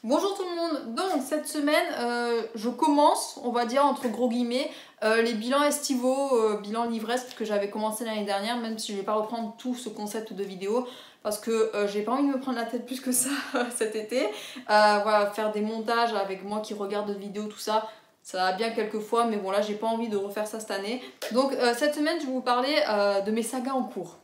Bonjour tout le monde. Donc cette semaine, je commence, on va dire entre gros guillemets, les bilans estivaux, bilan l'ivresse que j'avais commencé l'année dernière, même si je vais pas reprendre tout ce concept de vidéo parce que j'ai pas envie de me prendre la tête plus que ça cet été. Voilà, faire des montages avec moi qui regarde des vidéos, tout ça. Ça va bien quelques fois, mais bon là j'ai pas envie de refaire ça cette année. Donc cette semaine je vais vous parler de mes sagas en cours.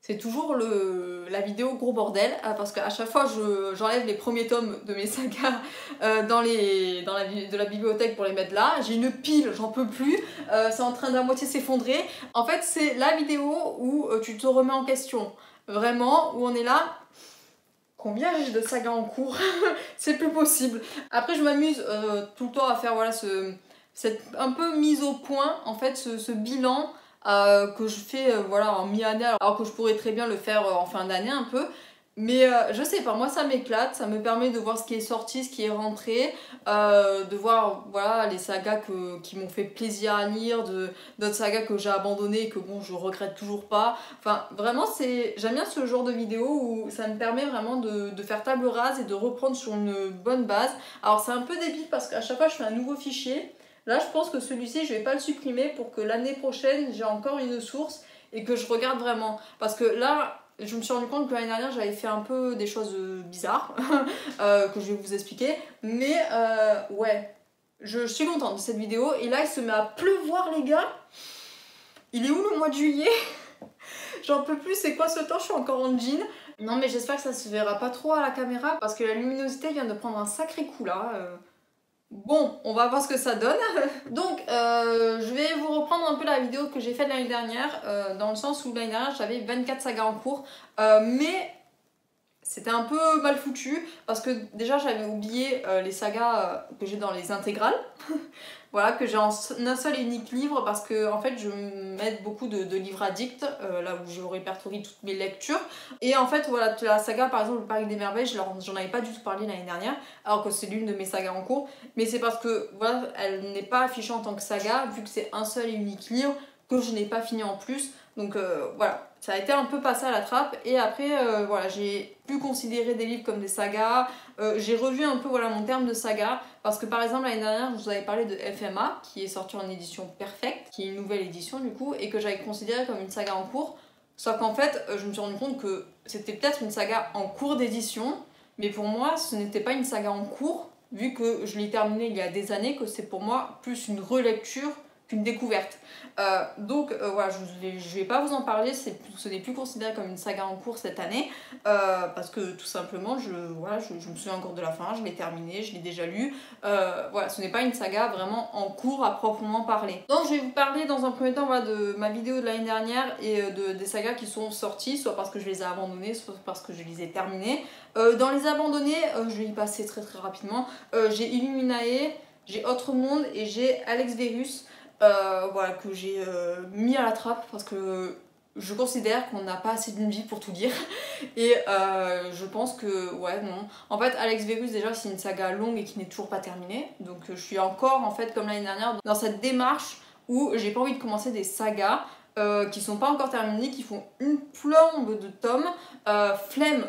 C'est toujours la vidéo gros bordel, parce qu'à chaque fois j'enlève les premiers tomes de mes sagas de la bibliothèque pour les mettre là. J'ai une pile, j'en peux plus, c'est en train d'à moitié s'effondrer. En fait c'est la vidéo où tu te remets en question, vraiment, où on est là. Combien j'ai de sagas en cours? C'est plus possible. Après je m'amuse tout le temps à faire voilà, cette un peu mise au point, en fait ce bilan que je fais voilà, en mi-année, alors que je pourrais très bien le faire en fin d'année un peu. Mais je sais pas, moi ça m'éclate, ça me permet de voir ce qui est sorti, ce qui est rentré, de voir voilà, les sagas qui m'ont fait plaisir à lire, d'autres sagas que j'ai abandonnées et que bon, je regrette toujours pas. Enfin, vraiment, j'aime bien ce genre de vidéo où ça me permet vraiment de faire table rase et de reprendre sur une bonne base. Alors c'est un peu débile parce qu'à chaque fois je fais un nouveau fichier. Là, je pense que celui-ci, je vais pas le supprimer pour que l'année prochaine, j'ai encore une source et que je regarde vraiment. Parce que là, je me suis rendu compte que l'année dernière, j'avais fait un peu des choses bizarres que je vais vous expliquer. Mais ouais, je suis contente de cette vidéo. Et là, il se met à pleuvoir, les gars. Il est où le mois de juillet? J'en peux plus, c'est quoi ce temps? Je suis encore en jean. Non, mais j'espère que ça se verra pas trop à la caméra parce que la luminosité vient de prendre un sacré coup là. Bon, on va voir ce que ça donne. Donc, je vais vous reprendre un peu la vidéo que j'ai faite l'année dernière, dans le sens où l'année dernière j'avais 24 sagas en cours, mais c'était un peu mal foutu parce que déjà j'avais oublié les sagas que j'ai dans les intégrales. Voilà, que j'ai en un seul et unique livre parce que en fait je m'aide beaucoup de livres addicts, là où je répertorie toutes mes lectures. Et en fait voilà, la saga par exemple le Parc des Merveilles, j'en avais pas du tout parlé l'année dernière, alors que c'est l'une de mes sagas en cours. Mais c'est parce que voilà, elle n'est pas affichée en tant que saga, vu que c'est un seul et unique livre que je n'ai pas fini en plus. Donc voilà, ça a été un peu passé à la trappe. Et après voilà, j'ai pu considérer des livres comme des sagas. J'ai revu un peu voilà, mon terme de saga, parce que par exemple l'année dernière je vous avais parlé de FMA qui est sorti en édition perfecte, qui est une nouvelle édition du coup, et que j'avais considéré comme une saga en cours, sauf qu'en fait je me suis rendu compte que c'était peut-être une saga en cours d'édition, mais pour moi ce n'était pas une saga en cours, vu que je l'ai terminée il y a des années, que c'est pour moi plus une relecture qu'une découverte. Donc voilà, je vais pas vous en parler, ce n'est plus considéré comme une saga en cours cette année, parce que tout simplement, voilà, je me souviens encore de la fin, je l'ai terminé, je l'ai déjà lu. Voilà, ce n'est pas une saga vraiment en cours à proprement parler. Donc je vais vous parler dans un premier temps voilà, de ma vidéo de l'année dernière et des sagas qui sont sorties, soit parce que je les ai abandonnées, soit parce que je les ai terminées. Dans les abandonnés, je vais y passer très très rapidement. J'ai Illuminae, j'ai Autre Monde et j'ai Alex Verus. Voilà, que j'ai mis à la trappe parce que je considère qu'on n'a pas assez d'une vie pour tout dire. Et je pense que, ouais, non. En fait, Alex Verus, déjà, c'est une saga longue et qui n'est toujours pas terminée. Donc je suis encore, en fait, comme l'année dernière, dans cette démarche où j'ai pas envie de commencer des sagas qui sont pas encore terminées, qui font une plombe de tomes. Flemme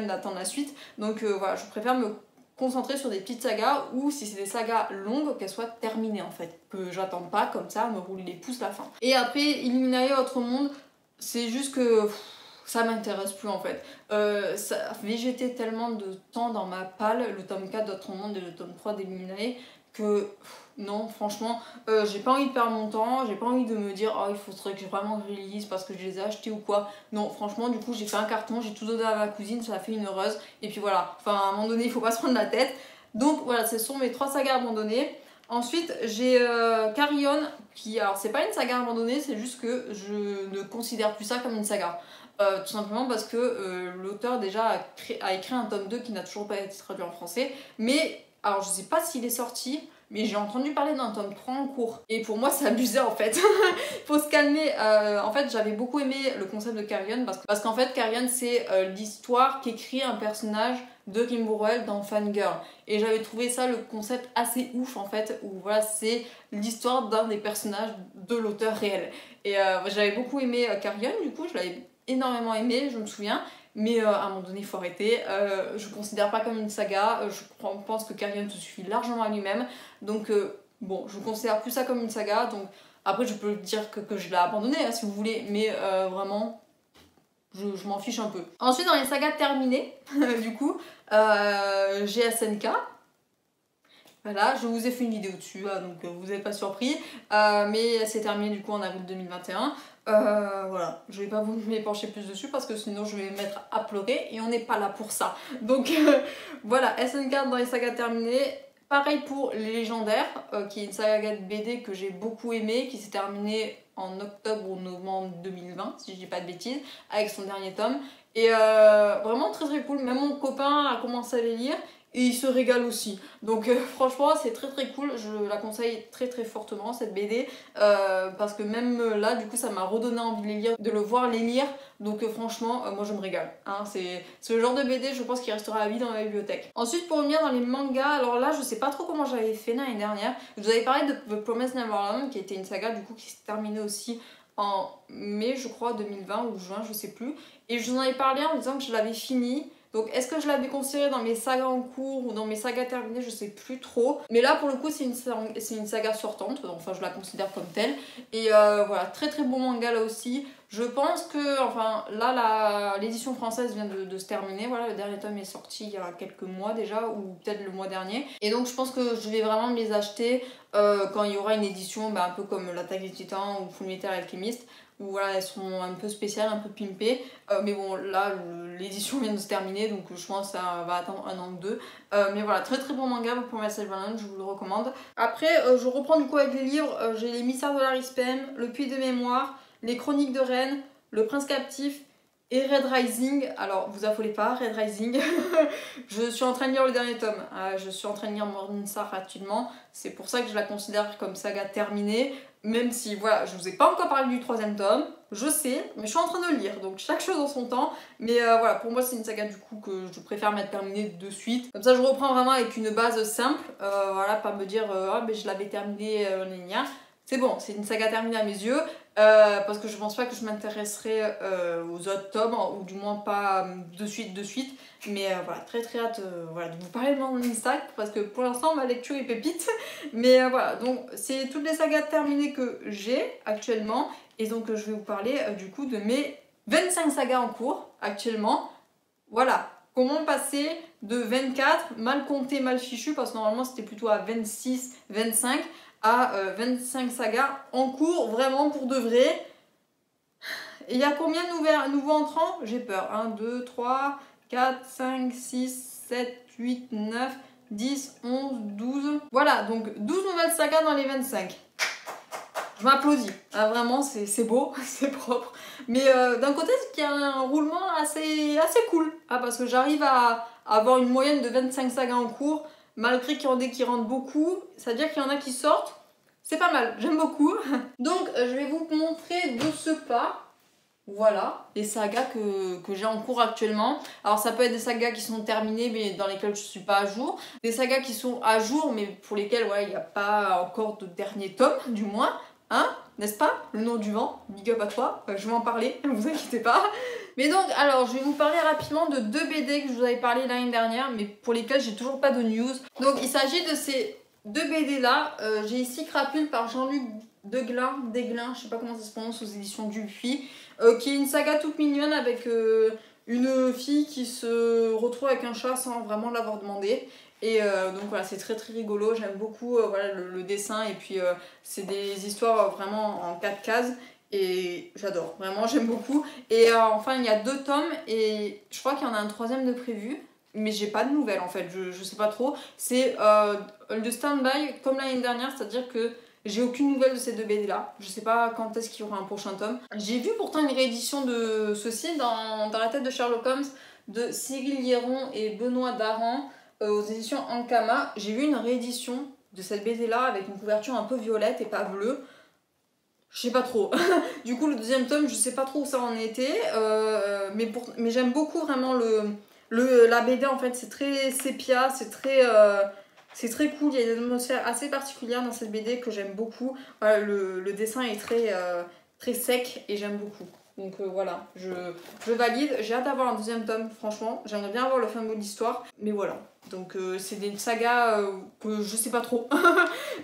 d'attendre la suite. Donc voilà, je préfère me concentrer sur des petites sagas, ou si c'est des sagas longues, qu'elles soient terminées en fait, que j'attende pas comme ça, me rouler les pouces la fin. Et après Illuminae Autre Monde, c'est juste que ça m'intéresse plus en fait. Ça a végété tellement de temps dans ma palle, le tome 4 d'Autre Monde et le tome 3 d'Illuminae, que non, franchement, j'ai pas envie de perdre mon temps, j'ai pas envie de me dire oh il faudrait que je vraiment je les lise parce que je les ai achetés ou quoi. Non, franchement, du coup, j'ai fait un carton, j'ai tout donné à ma cousine, ça a fait une heureuse, et puis voilà. Enfin, à un moment donné, il faut pas se prendre la tête. Donc voilà, ce sont mes 3 sagas abandonnées. Ensuite, j'ai Carrion, qui, alors c'est pas une saga abandonnée, c'est juste que je ne considère plus ça comme une saga. Tout simplement parce que l'auteur déjà a écrit un tome 2 qui n'a toujours pas été traduit en français, mais alors je sais pas s'il est sorti, mais j'ai entendu parler d'un tome 3 en cours. Et pour moi, c'est abusé en fait. Faut se calmer. En fait, j'avais beaucoup aimé le concept de Carrion parce qu'en fait, Carrion, c'est l'histoire qu'écrit un personnage de Kim Burrell dans Fangirl. Et j'avais trouvé ça le concept assez ouf en fait, où voilà, c'est l'histoire d'un des personnages de l'auteur réel. Et j'avais beaucoup aimé Carrion, du coup, je l'avais énormément aimé, je me souviens. mais à un moment donné il faut arrêter. Je considère pas comme une saga, je pense que Carrion se suffit largement à lui-même, donc bon, je considère plus ça comme une saga, donc après je peux dire que je l'ai abandonné hein, si vous voulez, mais vraiment je m'en fiche un peu. Ensuite dans les sagas terminées, du coup, j'ai SNK. Voilà, je vous ai fait une vidéo dessus, donc vous n'êtes pas surpris, mais c'est terminé du coup en avril 2021. Voilà, je vais pas vous m'épancher plus dessus parce que sinon je vais me mettre à pleurer et on n'est pas là pour ça. Donc voilà, SNK dans les sagas terminées. Pareil pour Les Légendaires, qui est une saga de BD que j'ai beaucoup aimée, qui s'est terminée en octobre ou novembre 2020, si je dis pas de bêtises, avec son dernier tome. Et vraiment très très cool, même mon copain a commencé à les lire. Et il se régale aussi. Donc franchement c'est très très cool, je la conseille très très fortement cette BD parce que même là du coup ça m'a redonné envie de les lire, de le voir les lire. Donc franchement moi je me régale. Hein. C'est le genre de BD je pense qui restera à vie dans ma bibliothèque. Ensuite pour revenir dans les mangas, alors là je sais pas trop comment j'avais fait l'année dernière. Je vous avais parlé de The Promised Neverland qui était une saga du coup qui s'est terminée aussi en mai je crois 2020 ou juin je sais plus. Et je vous en avais parlé en disant que je l'avais fini. Donc est-ce que je l'avais considéré dans mes sagas en cours ou dans mes sagas terminées, je sais plus trop. Mais là pour le coup c'est une saga sortante, enfin je la considère comme telle. Et voilà, très très bon manga là aussi. Je pense que, enfin là l'édition française vient de se terminer, voilà, le dernier tome est sorti il y a quelques mois déjà, ou peut-être le mois dernier. Et donc je pense que je vais vraiment me les acheter quand il y aura une édition un peu comme l'Attaque des Titans ou Fullmetal Alchemist. Où voilà, elles sont un peu spéciales, un peu pimpées. Mais bon, là, l'édition vient de se terminer, donc je pense que ça va attendre un an ou deux. Mais voilà, très très bon manga pour Promised Neverland, je vous le recommande. Après, je reprends du coup avec les livres. J'ai Les Mystères de Larry Spem, Le Puits de Mémoire, Les Chroniques de Rennes, Le Prince Captif et Red Rising. Alors, vous affolez pas, Red Rising. Je suis en train de lire le dernier tome. Je suis en train de lire Morningstar actuellement. C'est pour ça que je la considère comme saga terminée. Même si, voilà, je vous ai pas encore parlé du troisième tome, je sais, mais je suis en train de le lire, donc chaque chose en son temps. Mais voilà, pour moi c'est une saga du coup que je préfère mettre terminée de suite. Comme ça je reprends vraiment avec une base simple, voilà, pas me dire ah mais je l'avais terminée, c'est bon, c'est une saga terminée à mes yeux, parce que je pense pas que je m'intéresserai aux autres tomes, ou du moins pas de suite. Mais voilà, très très hâte voilà, de vous parler de mon Instagram, parce que pour l'instant ma lecture est pépite. Mais voilà, donc c'est toutes les sagas terminées que j'ai actuellement. Et donc je vais vous parler du coup de mes 25 sagas en cours actuellement. Voilà, comment passer de 24, mal compté, mal fichu, parce que normalement c'était plutôt à 26, 25, à 25 sagas en cours, vraiment pour de vrai. Et il y a combien de nouveaux entrants? J'ai peur. 1, 2, 3, 4, 5, 6, 7, 8, 9, 10, 11, 12. Voilà, donc 12 nouvelles sagas dans les 25. Je m'applaudis. Ah, vraiment, c'est beau, c'est propre. Mais d'un côté, il y a un roulement assez cool. Parce que j'arrive à avoir une moyenne de 25 sagas en cours, malgré qu'il y en ait qui rentrent beaucoup. C'est-à-dire qu'il y en a qui sortent. C'est pas mal, j'aime beaucoup. Donc, je vais vous montrer de ce pas. Voilà, les sagas que j'ai en cours actuellement. Alors ça peut être des sagas qui sont terminées mais dans lesquelles je suis pas à jour. Des sagas qui sont à jour mais pour lesquelles il n'y a pas encore de dernier tome du moins. Hein, n'est-ce pas? Le nom du vent, big up à toi, je vais en parler, ne vous inquiétez pas. Mais donc, alors, je vais vous parler rapidement de 2 BD que je vous avais parlé l'année dernière, mais pour lesquelles j'ai toujours pas de news. Donc, il s'agit de ces 2 BD là. J'ai ici Crapule par Jean-Luc Deglin, je sais pas comment ça se prononce, aux éditions Dupuis, qui est une saga toute mignonne avec une fille qui se retrouve avec un chat sans vraiment l'avoir demandé. Et donc voilà, c'est très très rigolo, j'aime beaucoup voilà, le dessin et puis c'est des histoires vraiment en 4 cases et j'adore, vraiment j'aime beaucoup. Et enfin il y a 2 tomes et je crois qu'il y en a un 3e de prévu, mais j'ai pas de nouvelles en fait, je sais pas trop. C'est le stand-by comme l'année dernière, c'est-à-dire que j'ai aucune nouvelle de ces 2 BD là, je sais pas quand est-ce qu'il y aura un prochain tome. J'ai vu pourtant une réédition de ceci dans la tête de Sherlock Holmes de Cyril Liéron et Benoît Daran. Aux éditions Ankama, j'ai vu une réédition de cette BD là avec une couverture un peu violette et pas bleue. Je sais pas trop. Du coup, le 2e tome, je sais pas trop où ça en était. Mais j'aime beaucoup vraiment la BD en fait. C'est très sépia, c'est très cool. Il y a une atmosphère assez particulière dans cette BD que j'aime beaucoup. Voilà, le dessin est très sec et j'aime beaucoup. Donc voilà, je valide. J'ai hâte d'avoir un deuxième tome, franchement. J'aimerais bien avoir le fin mot de l'histoire. Mais voilà. Donc c'est des sagas que je sais pas trop.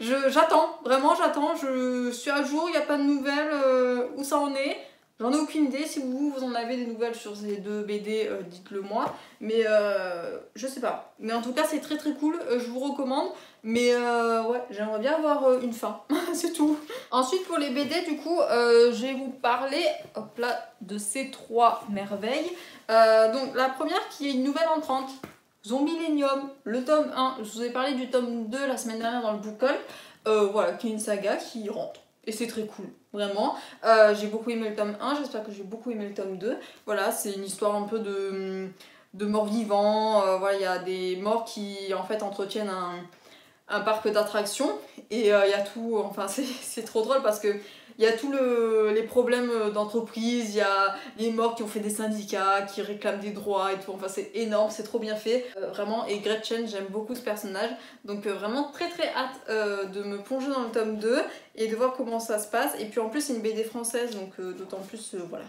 J'attends, vraiment j'attends. Je suis à jour, il n'y a pas de nouvelles où ça en est. J'en ai aucune idée. Si vous en avez des nouvelles sur ces deux BD, dites-le moi. Mais je sais pas. Mais en tout cas, c'est très très cool. Je vous recommande. Mais ouais, j'aimerais bien avoir une fin. C'est tout. Ensuite, pour les BD, du coup, je vais vous parler hop là, de ces trois merveilles. Donc, la première qui est une nouvelle entrante. Zombillenium, le tome 1. Je vous ai parlé du tome 2 la semaine dernière dans le book haul. Voilà, qui est une saga qui rentre. Et c'est très cool, vraiment. J'ai beaucoup aimé le tome 1, j'espère que j'ai beaucoup aimé le tome 2. Voilà, c'est une histoire un peu de morts vivants. Voilà, il y a des morts qui en fait entretiennent un parc d'attractions. Et il y a tout, enfin c'est trop drôle parce que il y a tous les problèmes d'entreprise, il y a les morts qui ont fait des syndicats, qui réclament des droits et tout, enfin c'est énorme, c'est trop bien fait, vraiment, et Gretchen, j'aime beaucoup ce personnage, donc vraiment très très hâte de me plonger dans le tome 2 et de voir comment ça se passe, et puis en plus c'est une BD française, donc d'autant plus, voilà,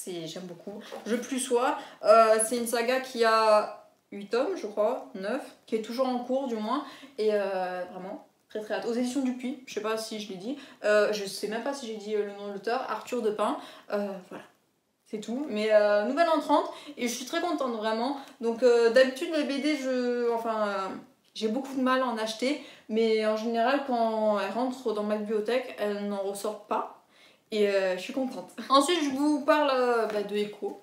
j'aime beaucoup. Je plus sois, c'est une saga qui a 8 tomes, je crois, 9, qui est toujours en cours du moins, et vraiment très très hâte. Aux éditions Dupuis, je sais pas si je l'ai dit, je sais même pas si j'ai dit le nom de l'auteur, Arthur Depin, voilà. C'est tout, mais nouvelle entrante et je suis très contente vraiment. Donc d'habitude les BD, j'ai beaucoup de mal à en acheter, mais en général quand elles rentrent dans ma bibliothèque, elles n'en ressortent pas et je suis contente. Ensuite je vous parle de Echo.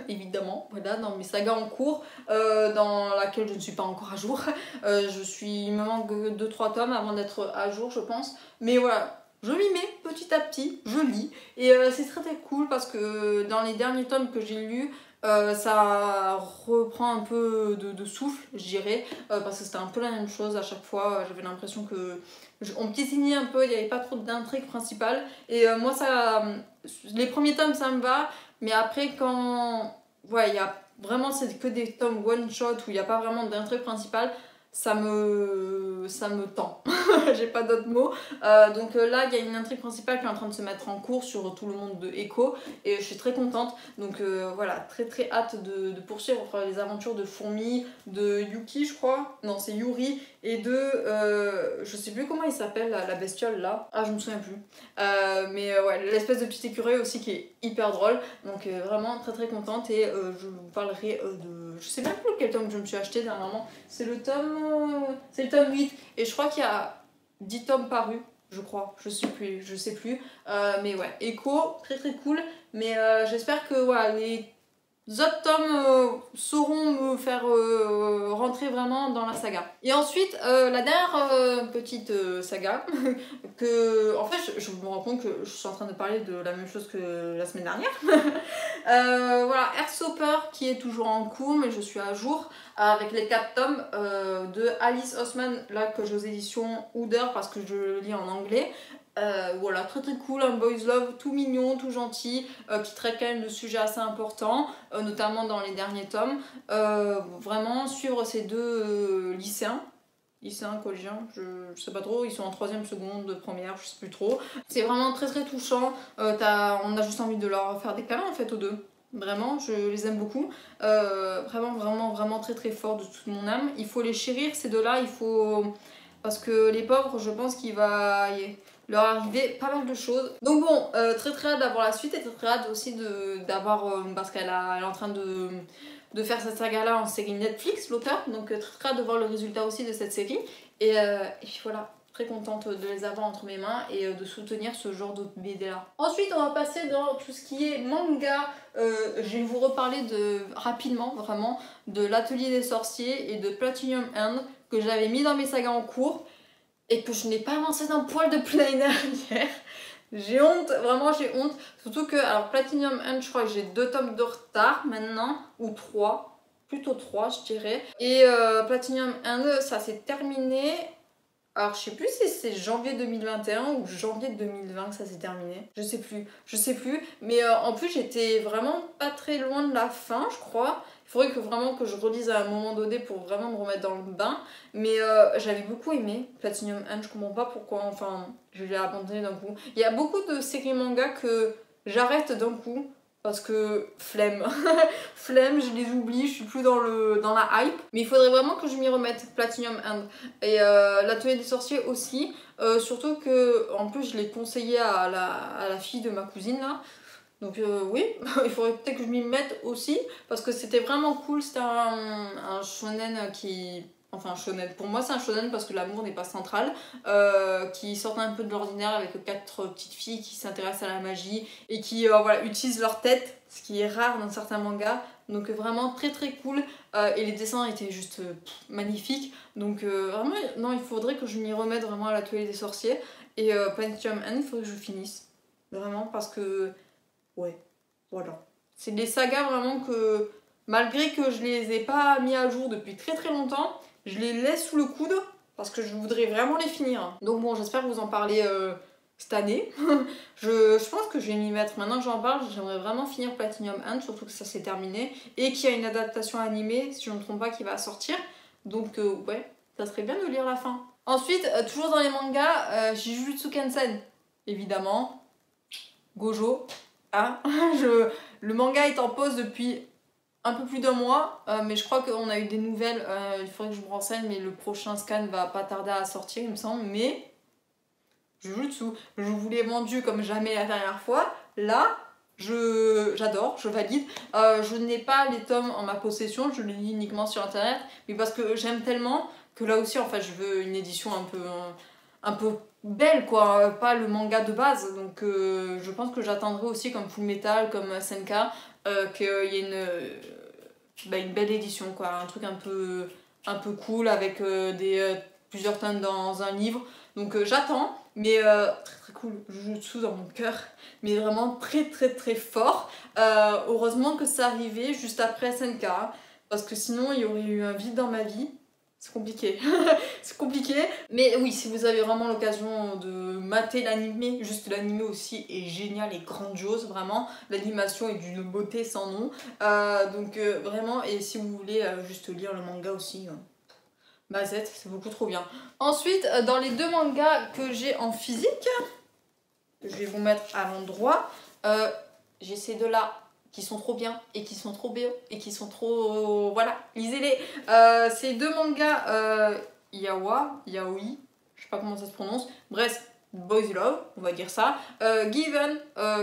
Évidemment, voilà, dans mes sagas en cours, dans laquelle je ne suis pas encore à jour. Il me manque 2-3 tomes avant d'être à jour, je pense. Mais voilà, je m'y mets petit à petit, je lis. Et c'est très très cool parce que dans les derniers tomes que j'ai lus, ça reprend un peu de souffle, je dirais, parce que c'était un peu la même chose à chaque fois. J'avais l'impression que on piétinait un peu, il n'y avait pas trop d'intrigue principale. Et moi, les premiers tomes, ça me va. Mais après, quand ouais, il y a vraiment, c'est que des tomes one shot où il n'y a pas vraiment d'intrigue principale, ça me tend. J'ai pas d'autres mots. Donc là, il y a une intrigue principale qui est en train de se mettre en cours sur tout le monde de Echo et je suis très contente. Donc voilà, très très hâte de poursuivre les aventures de Fourmi, de Yuki, je crois. Non, c'est Yuri et je sais plus comment il s'appelle la bestiole là. Ah, je me souviens plus. Mais ouais, l'espèce de petit écureuil aussi qui est hyper drôle. Donc vraiment très très contente et je vous parlerai de... Je sais même plus quel tome je me suis acheté dernièrement. C'est le tome 8 et je crois qu'il y a 10 tomes parus, je crois, je sais plus. Mais ouais, Echo, très très cool. Mais j'espère que voilà, les autres tomes sauront me faire rentrer vraiment dans la saga. Et ensuite, la dernière petite saga, que en fait je me rends compte que je suis en train de parler de la même chose que la semaine dernière. Voilà, Earthstopper qui est toujours en cours, mais je suis à jour avec les 4 tomes de Alice Oseman, là que j'ai aux éditions Ouder parce que je le lis en anglais. Voilà, très très cool, un boys love tout mignon, tout gentil, qui traite quand même de sujets assez importants, notamment dans les derniers tomes. Vraiment suivre ces deux lycéens, collégiens, je sais pas trop, ils sont en 3ème, seconde, première, je sais plus trop. C'est vraiment très très touchant, on a juste envie de leur faire des câlins en fait aux deux. Vraiment, je les aime beaucoup. Vraiment très très fort de toute mon âme. Il faut les chérir ces deux-là, il faut... Parce que les pauvres, je pense qu'il va leur arriver pas mal de choses. Donc bon, très très hâte d'avoir la suite et très très hâte aussi d'avoir... parce qu'elle est en train de faire cette saga-là en série Netflix, l'auteur. Donc très très hâte de voir le résultat aussi de cette série. Et puis voilà, très contente de les avoir entre mes mains et de soutenir ce genre de BD là. Ensuite, on va passer dans tout ce qui est manga. Je vais vous reparler rapidement, vraiment, de l'Atelier des Sorciers et de Platinum End que j'avais mis dans mes sagas en cours et que je n'ai pas avancé d'un poil depuis l'année dernière. J'ai honte, vraiment j'ai honte. Surtout que, alors Platinum End, je crois que j'ai 2 tomes de retard maintenant, ou 3, plutôt 3 je dirais. Et Platinum End, ça s'est terminé. Alors je sais plus si c'est janvier 2021 ou janvier 2020 que ça s'est terminé. Je sais plus. Mais en plus j'étais vraiment pas très loin de la fin, je crois. Il faudrait vraiment que je relise à un moment donné pour vraiment me remettre dans le bain. Mais j'avais beaucoup aimé Platinum End, je comprends pas pourquoi, enfin, je l'ai abandonné d'un coup. Il y a beaucoup de séries manga que j'arrête d'un coup. parce que flemme. Flemme, je les oublie, je suis plus dans la hype. Mais il faudrait vraiment que je m'y remette, Platinum End. Et l'atelier des sorciers aussi. Surtout que, en plus, je l'ai conseillé à la fille de ma cousine là. Donc oui, il faudrait peut-être que je m'y mette aussi. Parce que c'était vraiment cool. C'était un shonen qui... Enfin, shonen. Pour moi, c'est un shonen parce que l'amour n'est pas central. Qui sortent un peu de l'ordinaire avec 4 petites filles qui s'intéressent à la magie et qui voilà, utilisent leur tête, ce qui est rare dans certains mangas. Donc vraiment très très cool. Et les dessins étaient juste magnifiques. Donc vraiment, non, il faudrait que je m'y remette vraiment à l'atelier des sorciers. Et Platinum End, il faudrait que je finisse. Vraiment, parce que... Ouais, voilà. C'est des sagas vraiment que, malgré que je les ai pas mis à jour depuis très très longtemps, je les laisse sous le coude parce que je voudrais vraiment les finir. Donc bon, j'espère vous en parler cette année. je pense que je vais m'y mettre. Maintenant que j'en parle, j'aimerais vraiment finir Platinum End, surtout que ça s'est terminé. Et qu'il y a une adaptation animée, si je ne me trompe pas, qui va sortir. Donc ouais, ça serait bien de lire la fin. Ensuite, toujours dans les mangas, Jujutsu Kaisen, évidemment. Gojo. Ah, le manga est en pause depuis un peu plus d'un mois, mais je crois qu'on a eu des nouvelles, il faudrait que je me renseigne, mais le prochain scan va pas tarder à sortir, il me semble, mais Jujutsu, je vous l'ai vendu comme jamais la dernière fois, là, j'adore, je valide, je n'ai pas les tomes en ma possession, je les lis uniquement sur internet, mais parce que j'aime tellement que là aussi, en fait, je veux une édition un peu belle, quoi, pas le manga de base, donc je pense que j'attendrai aussi comme Full Metal, comme SNK, qu'il y ait une belle édition, quoi, un truc un peu cool avec plusieurs tomes dans un livre. Donc j'attends, mais très très cool, Jujutsu dans mon cœur, mais vraiment très très très fort. Heureusement que c'est arrivé juste après SNK, parce que sinon il y aurait eu un vide dans ma vie. C'est compliqué, c'est compliqué. Mais oui, si vous avez vraiment l'occasion de mater l'animé, juste l'animé aussi est génial et grandiose, vraiment. L'animation est d'une beauté sans nom. Donc vraiment, et si vous voulez juste lire le manga aussi, Mazette, c'est beaucoup trop bien. Ensuite, dans les 2 mangas que j'ai en physique, je vais vous mettre à l'endroit, j'ai ces 2-là qui sont trop bien et qui sont trop beaux et qui sont trop... voilà, lisez-les. Ces 2 mangas, Yaoi, je sais pas comment ça se prononce, bref, Boys Love, on va dire ça. Given,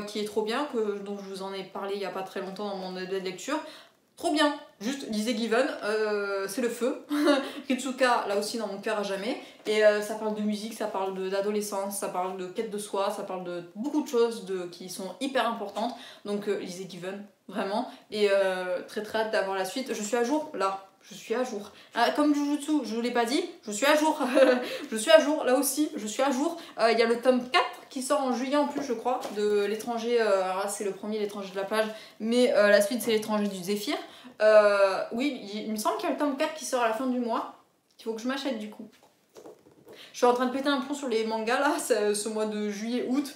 qui est trop bien, dont je vous en ai parlé il y a pas très longtemps dans mon aide de lecture. Trop bien, juste lisez Given, c'est le feu. Ritsuka, là aussi dans mon cœur à jamais. Et ça parle de musique, ça parle d'adolescence, ça parle de quête de soi, ça parle de beaucoup de choses qui sont hyper importantes. Donc lisez Given, vraiment. Et très très hâte d'avoir la suite. Je suis à jour, là. Je suis à jour. Comme Jujutsu, je vous l'ai pas dit, je suis à jour. Je suis à jour, là aussi, je suis à jour. Il y a le tome 4 qui sort en juillet en plus, je crois, de l'étranger. Alors c'est le premier, l'étranger de la plage, mais la suite, c'est l'étranger du Zéphyr. Oui, il me semble qu'il y a le tome 4 qui sort à la fin du mois. Il faut que je m'achète du coup. Je suis en train de péter un plomb sur les mangas là, ce mois de juillet-août.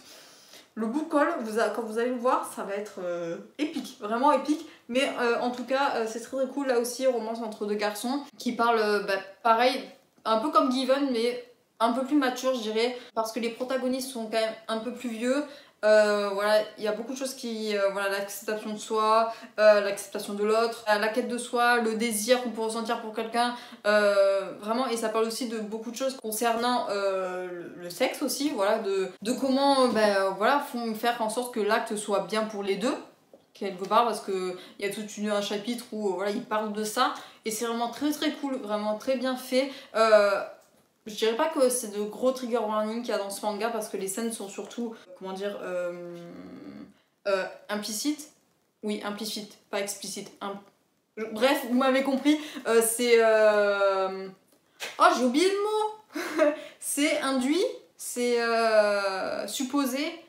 Le book haul, quand vous allez le voir, ça va être épique, vraiment épique. Mais en tout cas, c'est très très cool. Là aussi, romance entre 2 garçons qui parlent, pareil, un peu comme Given, mais un peu plus mature, je dirais. Parce que les protagonistes sont quand même un peu plus vieux. Voilà, il y a beaucoup de choses voilà, l'acceptation de soi, l'acceptation de l'autre, la quête de soi, le désir qu'on peut ressentir pour quelqu'un, vraiment, et ça parle aussi de beaucoup de choses concernant le sexe aussi, voilà, de comment voilà, faire en sorte que l'acte soit bien pour les deux quelque part, parce que il y a tout un chapitre où voilà, il parle de ça et c'est vraiment très très cool, vraiment très bien fait. Je dirais pas que c'est de gros trigger warning qu'il y a dans ce manga parce que les scènes sont surtout, comment dire, implicites. Oui, implicites, pas explicites. Bref, vous m'avez compris. C'est... Oh, j'ai oublié le mot. C'est induit, c'est supposé.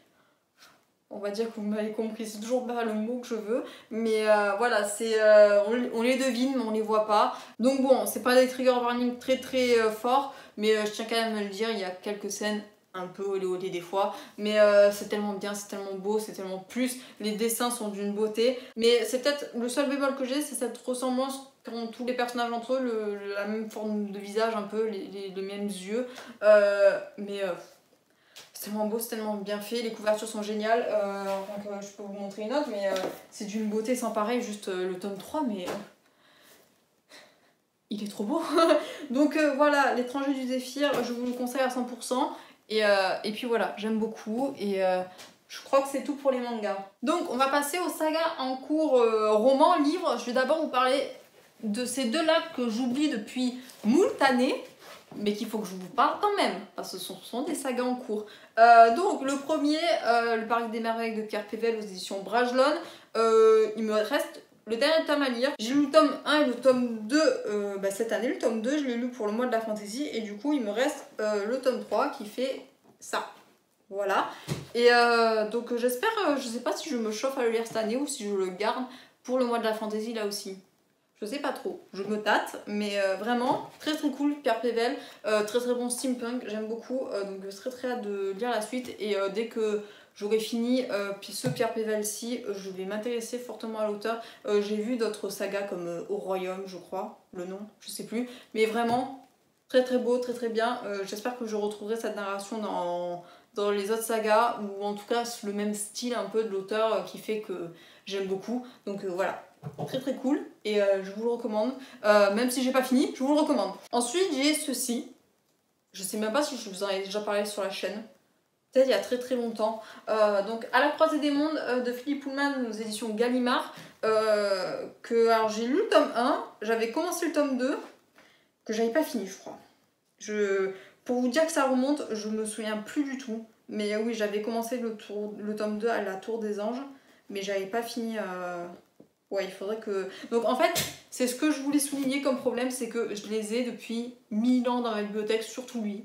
On va dire que vous m'avez compris, c'est toujours pas le mot que je veux. Mais voilà, c'est on les devine, mais on les voit pas. Donc bon, c'est pas des trigger warnings très très forts. Mais je tiens quand même à le dire, il y a quelques scènes un peu olé des fois. Mais c'est tellement bien, c'est tellement beau, c'est tellement plus. Les dessins sont d'une beauté. Mais c'est peut-être le seul bémol que j'ai, c'est cette ressemblance qu'ont tous les personnages entre eux, la même forme de visage un peu, les mêmes yeux. Mais c'est tellement beau, c'est tellement bien fait, les couvertures sont géniales. Donc, je peux vous montrer une autre, mais c'est d'une beauté sans pareil, juste le tome 3, mais il est trop beau. Donc voilà, L'étranger du Zéphyr, je vous le conseille à 100%. Et puis voilà, j'aime beaucoup. Je crois que c'est tout pour les mangas. Donc on va passer aux sagas en cours, romans, livres. Je vais d'abord vous parler de ces deux-là que j'oublie depuis moult années, mais qu'il faut que je vous parle quand même, parce que ce sont des sagas en cours. Donc le premier, Le Parc des Merveilles de Pierre Pével aux éditions Brajlon. Il me reste le dernier tome à lire. J'ai lu le tome 1 et le tome 2 cette année. Le tome 2, je l'ai lu pour le mois de la fantaisie. Et du coup, il me reste le tome 3 qui fait ça. Voilà. Et donc, j'espère, je sais pas si je me chauffe à le lire cette année ou si je le garde pour le mois de la fantaisie là aussi. Je sais pas trop, je me tâte, mais vraiment très très cool, Pierre Pével, très très bon steampunk, j'aime beaucoup, donc je serais très hâte de lire la suite. Et dès que j'aurai fini ce Pierre Pével-ci, je vais m'intéresser fortement à l'auteur. J'ai vu d'autres sagas comme Au Royaume, je crois, le nom, je sais plus, mais vraiment très très beau, très très bien. J'espère que je retrouverai cette narration dans les autres sagas, ou en tout cas le même style un peu de l'auteur qui fait que j'aime beaucoup. Donc voilà, très très cool et je vous le recommande. Même si j'ai pas fini, je vous le recommande. Ensuite j'ai ceci. Je sais même pas si je vous en ai déjà parlé sur la chaîne. Peut-être il y a très très longtemps. Donc À la croisée des mondes de Philippe Pullman aux éditions Gallimard. Alors j'ai lu le tome 1, j'avais commencé le tome 2, que j'avais pas fini je crois. Pour vous dire que ça remonte, je me souviens plus du tout. Mais oui, j'avais commencé le tome 2 à la Tour des Anges, mais j'avais pas fini. Ouais, il faudrait que... Donc en fait, c'est ce que je voulais souligner comme problème, c'est que je les ai depuis 1000 ans dans ma bibliothèque, surtout lui.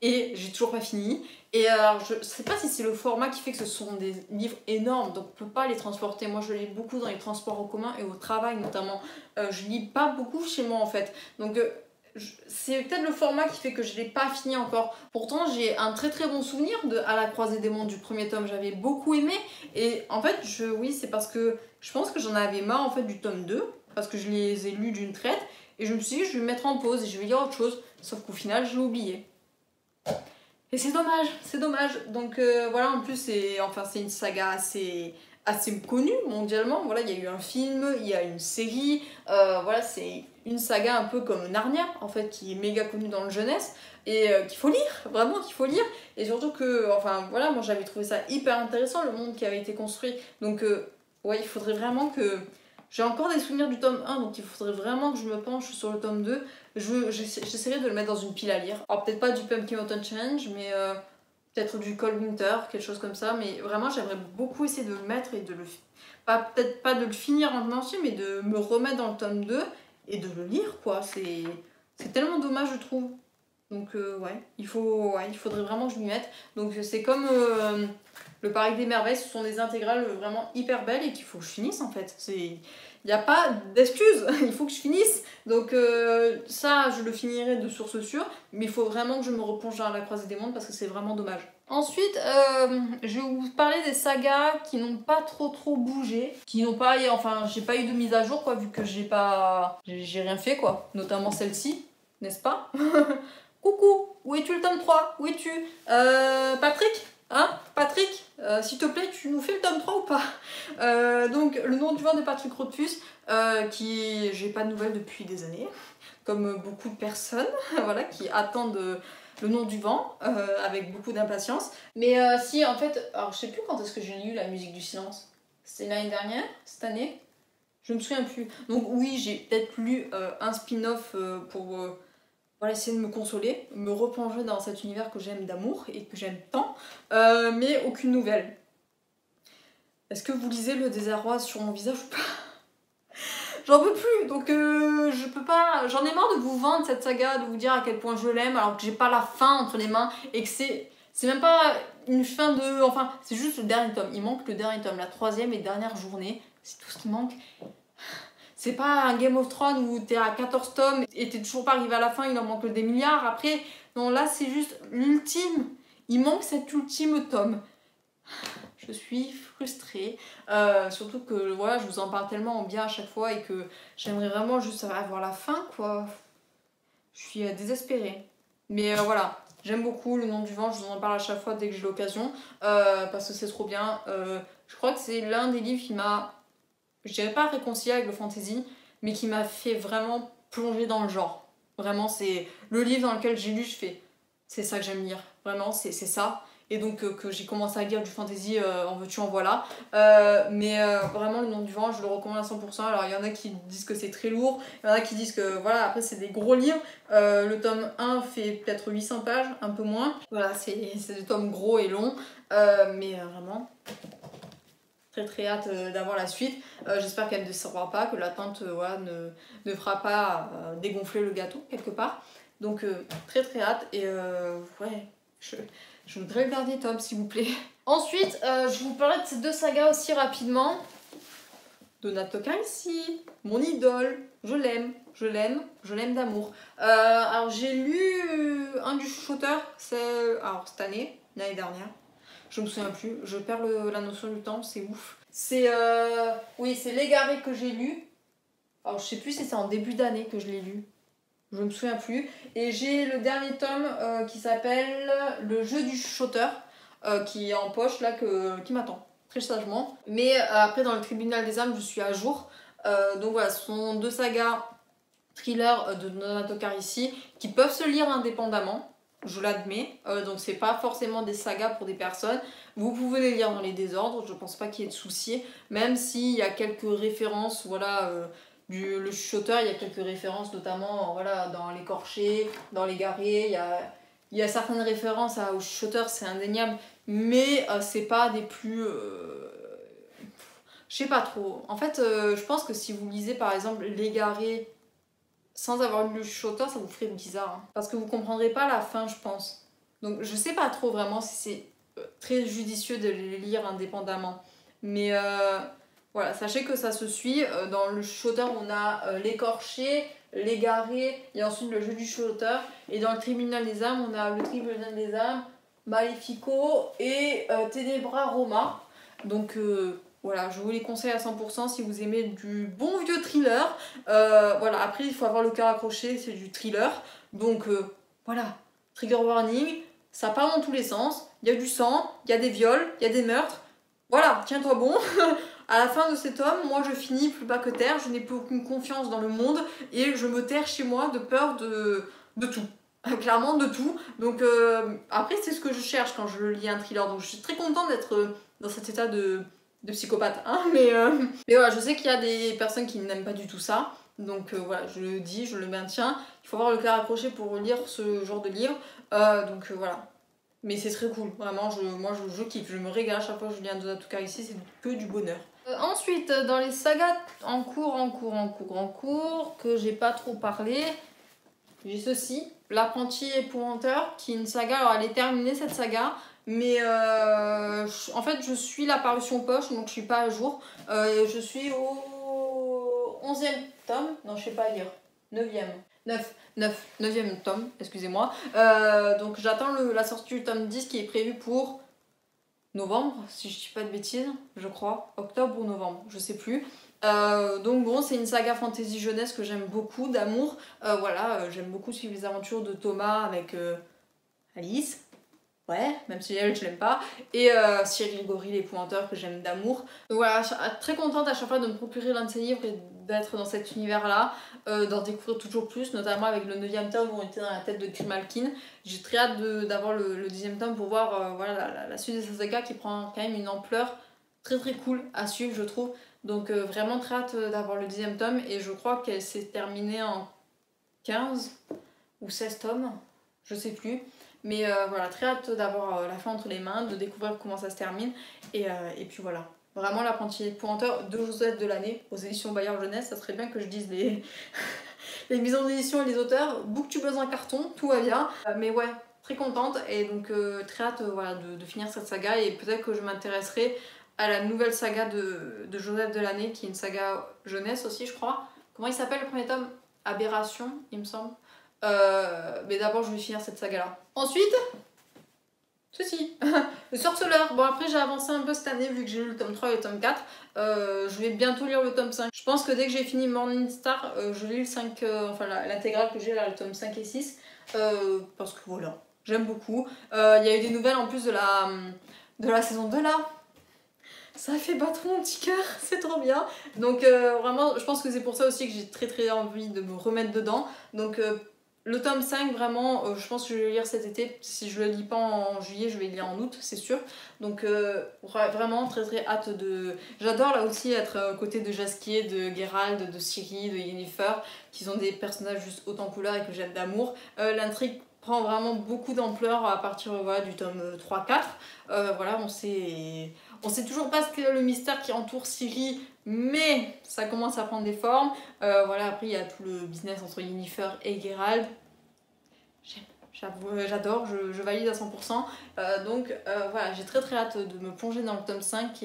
Et j'ai toujours pas fini. Et alors, je sais pas si c'est le format qui fait que ce sont des livres énormes, donc on peut pas les transporter. Moi, je lis beaucoup dans les transports en commun et au travail notamment. Je lis pas beaucoup chez moi en fait. Donc c'est peut-être le format qui fait que je l'ai pas fini encore. Pourtant, j'ai un très très bon souvenir de À la croisée des mondes du premier tome. J'avais beaucoup aimé. Et en fait, oui, c'est parce que je pense que j'en avais marre en fait du tome 2, parce que je les ai lus d'une traite. Et je me suis dit, je vais me mettre en pause et je vais lire autre chose. Sauf qu'au final, je l'ai oublié. Et c'est dommage, c'est dommage. Donc voilà, en plus, c'est une saga assez connue mondialement. Voilà, il y a eu un film, il y a une série. Voilà, c'est une saga un peu comme Narnia, en fait, qui est méga connue dans le jeunesse. Et qu'il faut lire, vraiment qu'il faut lire. Et surtout que, enfin voilà, moi j'avais trouvé ça hyper intéressant, le monde qui avait été construit. Donc ouais, il faudrait vraiment que... J'ai encore des souvenirs du tome 1, donc il faudrait vraiment que je me penche sur le tome 2. J'essaierai de le mettre dans une pile à lire. Alors peut-être pas du Pumpkin Autumn Challenge, mais peut-être du Cold Winter, quelque chose comme ça. Mais vraiment, j'aimerais beaucoup essayer de le mettre et de le... Peut-être pas de le finir en entier, mais de me remettre dans le tome 2 et de le lire, quoi. C'est tellement dommage, je trouve. Donc ouais, il faudrait vraiment que je m'y mette. Donc c'est comme Le Parc des Merveilles, ce sont des intégrales vraiment hyper belles et qu'il faut que je finisse en fait. Il n'y a pas d'excuse, il faut que je finisse. Donc ça, je le finirai de source sûre, mais il faut vraiment que je me replonge dans La croisée des mondes parce que c'est vraiment dommage. Ensuite, je vais vous parler des sagas qui n'ont pas trop bougé, qui n'ont pas, enfin, j'ai pas eu de mise à jour quoi, vu que j'ai rien fait quoi, notamment celle-ci, n'est-ce pas? Coucou, où es-tu le tome 3? Où es-tu? Patrick? Hein? Patrick? S'il te plaît, tu nous fais le tome 3 ou pas? Donc, Le Nom du vent de Patrick Rothfuss, j'ai pas de nouvelles depuis des années, comme beaucoup de personnes, voilà, qui attendent Le Nom du vent avec beaucoup d'impatience. Mais si, en fait, alors je sais plus quand est-ce que j'ai lu La musique du silence. C'était l'année dernière? Cette année? Je me souviens plus. Donc oui, j'ai peut-être lu un spin-off pour... Voilà, essayer de me consoler, me replonger dans cet univers que j'aime d'amour et que j'aime tant, mais aucune nouvelle. Est-ce que vous lisez le désarroi sur mon visage ou pas? J'en peux plus, donc je peux pas... J'en ai marre de vous vendre cette saga, de vous dire à quel point je l'aime, alors que j'ai pas la fin entre les mains, et que c'est même pas une fin de... Enfin, c'est juste le dernier tome. Il manque le dernier tome, la 3e et dernière journée, c'est tout ce qui manque. C'est pas un Game of Thrones où t'es à 14 tomes et t'es toujours pas arrivé à la fin, il en manque des milliards. Après, non, là c'est juste l'ultime. Il manque cet ultime tome. Je suis frustrée. Surtout que voilà, je vous en parle tellement en bien à chaque fois et que j'aimerais vraiment juste avoir la fin, quoi. Je suis désespérée. Mais voilà, J'aime beaucoup Le Nom du Vent, je vous en parle à chaque fois dès que j'ai l'occasion, parce que c'est trop bien. Je crois que c'est l'un des livres qui m'a, je dirais pas réconcilié avec le fantasy, mais qui m'a fait vraiment plonger dans le genre. Vraiment, c'est le livre dans lequel j'ai lu, je fais, c'est ça que j'aime lire, vraiment, c'est ça. Et donc que j'ai commencé à lire du fantasy, en veux-tu, en voilà. Vraiment, Le Nom du Vent, je le recommande à 100%. Alors, il y en a qui disent que c'est très lourd, il y en a qui disent que, voilà, après, c'est des gros livres. Le tome 1 fait peut-être 800 pages, un peu moins. Voilà, c'est des tomes gros et longs. Vraiment, très très hâte d'avoir la suite. J'espère qu'elle ne décevra pas, que l'attente voilà, ne fera pas dégonfler le gâteau quelque part. Donc très très hâte et ouais, je voudrais le dernier tome s'il vous plaît. Ensuite, je vous parlerai de ces deux sagas aussi rapidement. Donato Calci, mon idole, je l'aime d'amour. Alors j'ai lu un du chuchoteur, alors cette année, l'année dernière. Je me souviens plus, je perds la notion du temps, c'est ouf. Oui, c'est L'Égaré que j'ai lu. Alors je sais plus si c'est en début d'année que je l'ai lu. Je me souviens plus. Et j'ai le dernier tome qui s'appelle Le Jeu du chuchoteur, qui est en poche là, qui m'attend très sagement. Mais après dans le Tribunal des âmes, je suis à jour. Donc voilà, ce sont deux sagas thrillers de Donato Carrisi qui peuvent se lire indépendamment. Je l'admets, donc c'est pas forcément des sagas pour des personnes. Vous pouvez les lire dans les désordres, je pense pas qu'il y ait de soucis, même s'il y a quelques références, voilà, le chuchoteur, il y a quelques références notamment voilà, dans l'écorché, dans l'égaré, il y a certaines références au chuchoteur, c'est indéniable, mais c'est pas des plus... je sais pas trop. En fait, je pense que si vous lisez par exemple l'égaré sans avoir lu le chuchoteur, ça vous ferait bizarre. Hein. Parce que vous comprendrez pas la fin, je pense. Donc je sais pas trop vraiment si c'est très judicieux de les lire indépendamment. Mais voilà, sachez que ça se suit. Dans le chuchoteur, on a l'écorché, l'égaré, et ensuite le jeu du chuchoteur. Et dans le tribunal des âmes, on a le tribunal des âmes, Malefico et Tenebra Roma. Donc voilà, je vous les conseille à 100% si vous aimez du bon vieux thriller. Voilà, après il faut avoir le cœur accroché, c'est du thriller. Donc voilà, trigger warning, ça part dans tous les sens. Il y a du sang, il y a des viols, il y a des meurtres. Voilà, tiens-toi bon. À la fin de cet homme, moi je finis plus bas que terre, je n'ai plus aucune confiance dans le monde et je me terre chez moi de peur de tout. Clairement de tout. Donc après c'est ce que je cherche quand je lis un thriller. Donc je suis très contente d'être dans cet état de psychopathe. Hein, mais voilà, je sais qu'il y a des personnes qui n'aiment pas du tout ça. Donc voilà, je le dis, je le maintiens. Il faut avoir le cœur accroché pour lire ce genre de livre. Voilà. Mais c'est très cool, vraiment, moi je kiffe, je me régale à chaque fois que je lis un Donato Carrisi, c'est que du bonheur. Ensuite, dans les sagas en cours, que j'ai pas trop parlé, j'ai ceci, L'Apprenti Épouvanteur, qui est une saga, alors elle est terminée cette saga, mais en fait je suis la parution poche, donc je suis pas à jour. Je suis au 11e tome, non je sais pas lire, 9e tome, excusez-moi. Donc j'attends la sortie du tome 10 qui est prévu pour novembre, si je dis pas de bêtises, je crois. Octobre ou novembre, je sais plus. Donc bon, c'est une saga fantasy jeunesse que j'aime beaucoup, d'amour. Voilà, j'aime beaucoup suivre les aventures de Thomas avec Alice. Ouais, même si elle, je l'aime pas. Et Cyril Gorille l'épouvanteur que j'aime d'amour. Donc voilà, très contente à chaque fois de me procurer l'un de ces livres et d'être dans cet univers-là, d'en découvrir toujours plus, notamment avec le 9e tome où on était dans la tête de Grimalkin. J'ai très hâte d'avoir le 10e tome pour voir voilà, la suite de cette saga qui prend quand même une ampleur très très cool à suivre, je trouve. Donc vraiment très hâte d'avoir le 10e tome et je crois qu'elle s'est terminée en 15 ou 16 tomes, je sais plus. Mais voilà, très hâte d'avoir la fin entre les mains, de découvrir comment ça se termine. Et puis voilà, vraiment L'Apprenti Épouvanteur de Josette de l'année aux éditions Bayard Jeunesse. Ça serait bien que je dise les, les maisons d'édition et les auteurs. Booktubeuse en carton, tout va bien. Mais ouais, très contente et donc très hâte voilà, de finir cette saga. Et peut-être que je m'intéresserai à la nouvelle saga de Josette de l'année, qui est une saga jeunesse aussi, je crois. Comment il s'appelle le premier tome? Aberration, il me semble. Mais d'abord je vais finir cette saga là. Ensuite, ceci, le sorceleur. Bon après j'ai avancé un peu cette année vu que j'ai lu le tome 3 et le tome 4. Je vais bientôt lire le tome 5. Je pense que dès que j'ai fini Morningstar, je lis le 5, enfin l'intégrale que j'ai là, le tome 5 et 6. Parce que voilà, j'aime beaucoup. Il y a eu des nouvelles en plus de la saison 2 là. Ça fait battre mon petit cœur, c'est trop bien. Donc vraiment, je pense que c'est pour ça aussi que j'ai très envie de me remettre dedans. Donc le tome 5, vraiment, je pense que je vais le lire cet été. Si je le lis pas en juillet, je vais le lire en août, c'est sûr. Donc vraiment très hâte de... J'adore là aussi être aux côtés de Jaskier, de Geralt, de Ciri, de Yennefer, qui sont des personnages juste autant couleurs et que j'aime d'amour. L'intrigue prend vraiment beaucoup d'ampleur à partir voilà, du tome 3-4. Voilà, on sait toujours pas ce que le mystère qui entoure Ciri, mais ça commence à prendre des formes. Voilà, après il y a tout le business entre Yennefer et Geralt. J'adore, je valide à 100%. Donc voilà, j'ai très hâte de me plonger dans le tome 5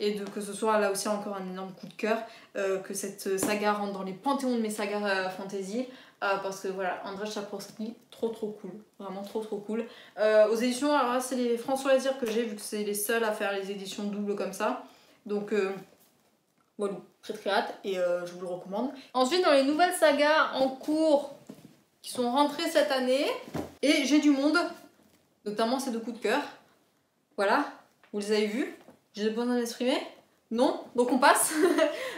et que ce soit là aussi encore un énorme coup de cœur, que cette saga rentre dans les panthéons de mes sagas fantasy. Parce que voilà, Andrzej Sapkowski, trop cool, vraiment trop cool. Aux éditions, alors là c'est les François Lazare que j'ai, vu que c'est les seuls à faire les éditions doubles comme ça. Donc voilà, très hâte et je vous le recommande. Ensuite, dans les nouvelles sagas en cours qui sont rentrées cette année, et j'ai du monde, notamment ces deux coups de cœur. Voilà, vous les avez vus, j'ai besoin d'exprimer. Non, donc on passe.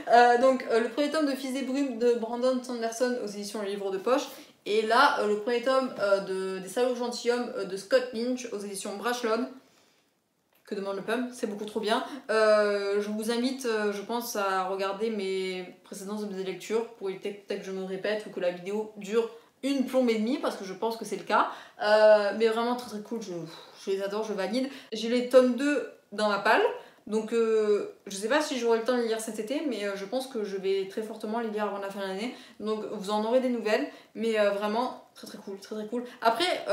Le premier tome de Fils des Brumes de Brandon Sanderson aux éditions Le Livre de Poche. Et là, le premier tome des Salauds Gentilshommes de Scott Lynch aux éditions Brashlow. Que demande le pum, c'est beaucoup trop bien. Je vous invite, je pense, à regarder mes précédentes lectures pour éviter peut-être que je me répète ou que la vidéo dure une plombe et demie, parce que je pense que c'est le cas. Mais vraiment très cool, je les adore, je valide. J'ai les tomes 2 dans ma palle. Donc je sais pas si j'aurai le temps de les lire cet été, mais je pense que je vais très fortement les lire avant la fin de l'année. Donc vous en aurez des nouvelles, mais vraiment très cool. Après,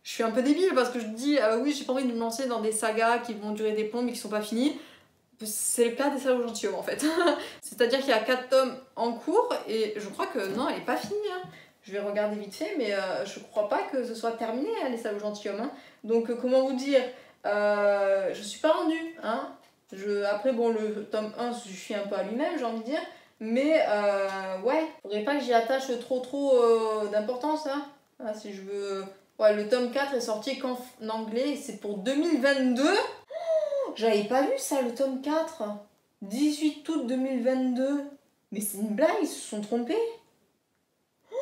je suis un peu débile parce que je dis oui, j'ai pas envie de me lancer dans des sagas qui vont durer des plombs mais qui sont pas finies. C'est le cas des Salauds Gentilshommes en fait. C'est-à-dire qu'il y a 4 tomes en cours et je crois que non, elle est pas finie. Hein. Je vais regarder vite fait, mais je crois pas que ce soit terminé, hein, les Salauds Gentilshommes. Hein. Donc comment vous dire, je suis pas rendue. Hein. Après, bon, le tome 1 suffit un peu à lui-même, j'ai envie de dire. Mais ouais, faudrait pas que j'y attache trop d'importance. Hein. Ah, si je veux. Ouais, le tome 4 est sorti qu'en anglais et c'est pour 2022. Oh, j'avais pas vu ça, le tome 4. 18 août 2022. Mais c'est une blague, ils se sont trompés. Oh,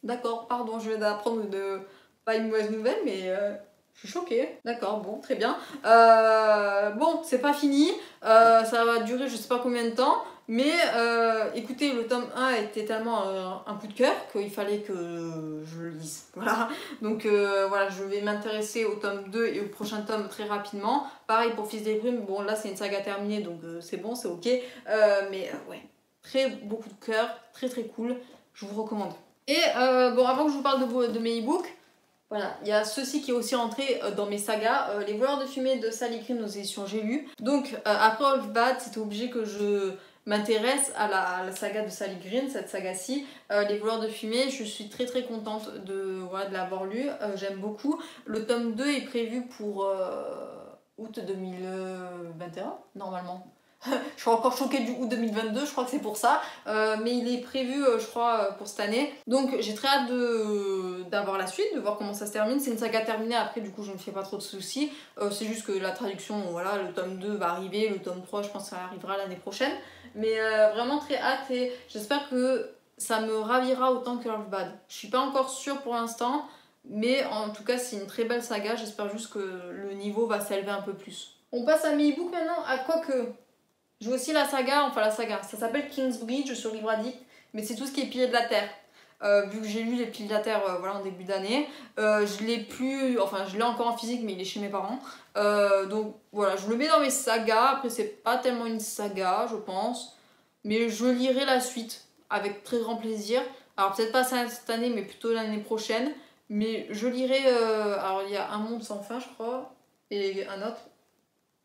d'accord, pardon, je viens d'apprendre pas une mauvaise nouvelle, mais je suis choquée. D'accord, bon, très bien. Bon, c'est pas fini. Ça va durer je sais pas combien de temps. Mais écoutez, le tome 1 était tellement un coup de cœur qu'il fallait que je le lise. Voilà. Donc voilà, je vais m'intéresser au tome 2 et au prochain tome très rapidement. Pareil pour Fils des Brumes, bon là c'est une saga terminée donc c'est bon, c'est ok. Mais ouais, très beau coup de cœur, très cool, je vous recommande. Et bon, avant que je vous parle de mes e-books, voilà, il y a ceci qui est aussi rentré dans mes sagas, Les Voleurs de Fumée de Sally Green aux éditions J'ai lu. Donc après All Bad, c'était obligé que je m'intéresse à la saga de Sally Green, cette saga-ci. Les Voleurs de Fumée, je suis très contente de l'avoir lu, j'aime beaucoup. Le tome 2 est prévu pour août 2021, normalement. Je suis encore choquée du août 2022, je crois que c'est pour ça. Mais il est prévu, je crois, pour cette année. Donc j'ai très hâte d'avoir la suite, de voir comment ça se termine. C'est une saga terminée, après du coup je ne me fais pas trop de soucis. C'est juste que la traduction, voilà, le tome 2 va arriver, le tome 3 je pense que ça arrivera l'année prochaine. Mais vraiment très hâte et j'espère que ça me ravira autant que Earthbad. Je suis pas encore sûre pour l'instant, mais en tout cas c'est une très belle saga. J'espère juste que le niveau va s'élever un peu plus. On passe à mes e-books maintenant, à quoi que... Je joue aussi la saga, ça s'appelle Kingsbridge sur Livre Addict, mais c'est tout ce qui est Piliers de la Terre. Vu que j'ai lu les Piliers de la Terre voilà, en début d'année, je l'ai encore en physique, mais il est chez mes parents. Donc voilà, je le mets dans mes sagas. Après, c'est pas tellement une saga, je pense, mais je lirai la suite avec très grand plaisir. Alors, peut-être pas cette année, mais plutôt l'année prochaine. Mais je lirai. Alors, il y a Un Monde Sans Fin, je crois, et un autre.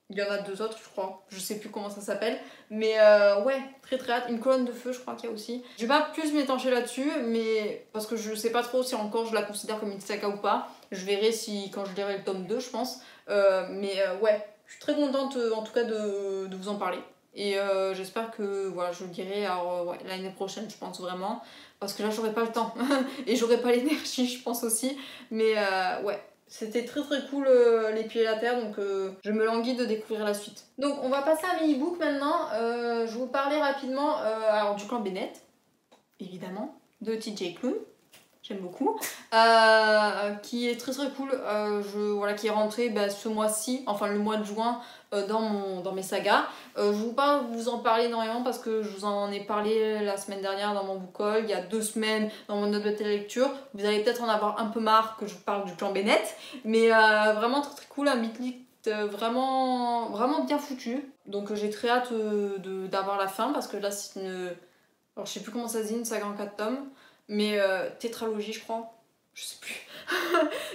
Il y en a 2 autres, je crois. Je sais plus comment ça s'appelle. Mais ouais, très hâte. Une colonne de feu, je crois qu'il y a aussi. Je vais pas plus m'étancher là-dessus, mais parce que je sais pas trop si encore je la considère comme une saga ou pas. Je verrai quand je lirai le tome 2, je pense. Mais ouais, je suis très contente en tout cas de vous en parler. Et j'espère que voilà, je le dirai ouais, l'année prochaine, je pense vraiment. parce que là j'aurais pas le temps et j'aurais pas l'énergie je pense aussi, mais ouais. C'était très cool les pieds et la terre, donc je me languis de découvrir la suite. Donc on va passer à mes e-books maintenant. Je vais vous parler rapidement alors, du clan Bennett, évidemment, de TJ Klune. J'aime beaucoup, qui est très cool, voilà, qui est rentré ce mois-ci, enfin le mois de juin, dans mes sagas. Je ne vais pas vous en parler énormément parce que je vous en ai parlé la semaine dernière dans mon book haul, il y a 2 semaines dans mon note de lecture. Vous allez peut-être en avoir un peu marre que je vous parle du clan Bennett, mais vraiment très cool, un mythique vraiment bien foutu. Donc j'ai très hâte d'avoir la fin parce que là c'est une... Alors je sais plus comment ça se dit, une saga en 4 tomes. Mais tétralogie je crois, je sais plus.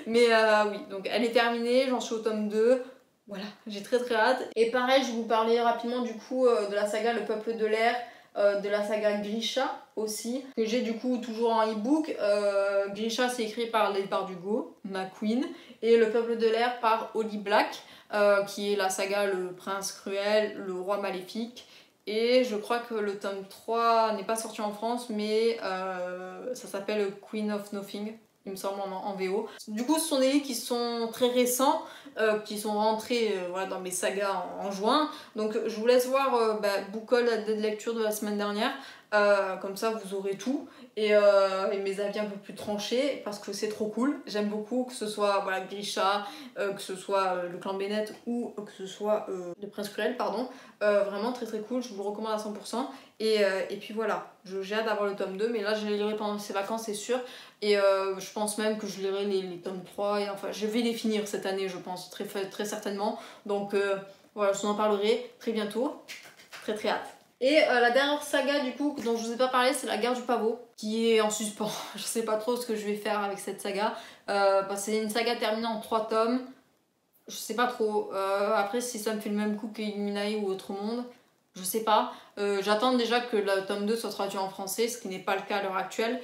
Mais oui, donc elle est terminée, j'en suis au tome 2. Voilà, j'ai très hâte. Et pareil, je vais vous parler rapidement du coup de la saga Le Peuple de l'air, de la saga Grisha aussi, que j'ai du coup toujours en e-book. Grisha c'est écrit par Leigh Bardugo, ma queen, et Le Peuple de l'air par Holly Black, qui est la saga Le Prince Cruel, Le Roi Maléfique. Et je crois que le tome 3 n'est pas sorti en France, mais ça s'appelle Queen of Nothing, il me semble en VO. Du coup, ce sont des livres qui sont très récents, qui sont rentrés voilà, dans mes sagas en juin. Donc je vous laisse voir book haul, la date de lecture de la semaine dernière. Comme ça vous aurez tout et mes avis un peu plus tranchés parce que c'est trop cool. J'aime beaucoup que ce soit voilà, Grisha, que ce soit le clan Bennett ou que ce soit le Prince Cruel, pardon. Vraiment très cool, je vous le recommande à 100%. Et puis voilà, j'ai hâte d'avoir le tome 2, mais là je les lirai pendant ces vacances, c'est sûr. Et je pense même que je lirai les tomes 3, et enfin je vais les finir cette année, je pense, très certainement. Donc voilà, je vous en parlerai très bientôt. Très hâte. Et la dernière saga du coup dont je vous ai pas parlé, c'est la guerre du pavot, qui est en suspens. Je sais pas trop ce que je vais faire avec cette saga. C'est une saga terminée en 3 tomes. Je sais pas trop. Après si ça me fait le même coup que Illuminae ou Autre Monde, je sais pas. J'attends déjà que le tome 2 soit traduit en français, ce qui n'est pas le cas à l'heure actuelle.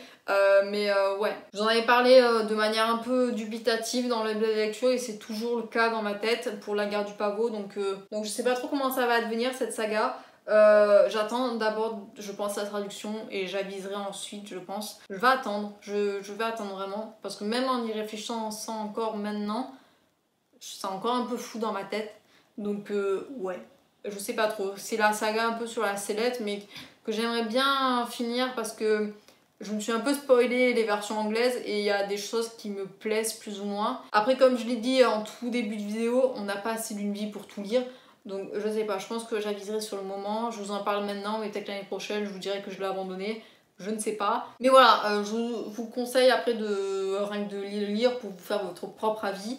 Mais ouais, je vous en avais parlé de manière un peu dubitative dans la lecture et c'est toujours le cas dans ma tête pour la guerre du pavot. Donc je sais pas trop comment ça va advenir cette saga. J'attends d'abord, je pense, la traduction et j'aviserai ensuite, je pense. Je vais attendre, je vais attendre vraiment parce que même en y réfléchissant encore maintenant, c'est encore un peu fou dans ma tête. Donc ouais, je sais pas trop. C'est la saga un peu sur la sellette mais que j'aimerais bien finir parce que je me suis un peu spoilé les versions anglaises et il y a des choses qui me plaisent plus ou moins. Après, comme je l'ai dit en tout début de vidéo, on n'a pas assez d'une vie pour tout lire. Donc je sais pas, je pense que j'aviserai sur le moment. Je vous en parle maintenant, mais peut-être l'année prochaine, je vous dirai que je l'ai abandonné. Je ne sais pas. Mais voilà, je vous conseille après rien que de le lire pour vous faire votre propre avis.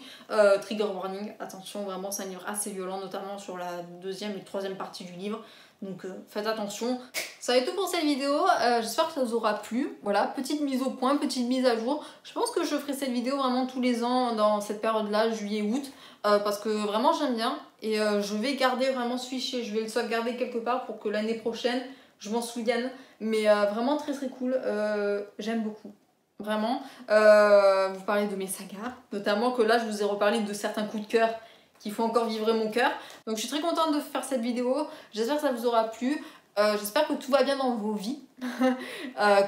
Trigger warning, attention, vraiment c'est un livre assez violent, notamment sur la 2e et 3e partie du livre. Donc faites attention. Ça va être tout pour cette vidéo, j'espère que ça vous aura plu. Voilà, petite mise au point, petite mise à jour. Je pense que je ferai cette vidéo vraiment tous les ans dans cette période-là, juillet-août. Parce que vraiment j'aime bien. Et je vais garder vraiment ce fichier, je vais le sauvegarder quelque part pour que l'année prochaine, je m'en souvienne. Mais vraiment très cool, j'aime beaucoup. Vraiment. Vous parlez de mes sagas, notamment que là je vous ai reparlé de certains coups de cœur qui font encore vibrer mon cœur. Donc je suis très contente de faire cette vidéo, j'espère que ça vous aura plu. J'espère que tout va bien dans vos vies,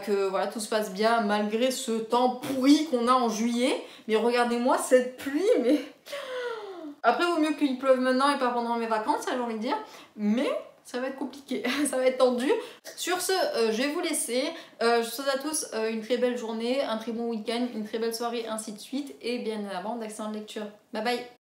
que voilà, tout se passe bien malgré ce temps pourri qu'on a en juillet. Mais regardez-moi cette pluie, mais... Après, vaut mieux qu'il pleuve maintenant et pas pendant mes vacances, j'ai envie de dire. Mais ça va être compliqué, ça va être tendu. Sur ce, je vais vous laisser. Je vous souhaite à tous une très belle journée, un très bon week-end, une très belle soirée, ainsi de suite. Et bien évidemment, d'excellentes lectures. Bye bye!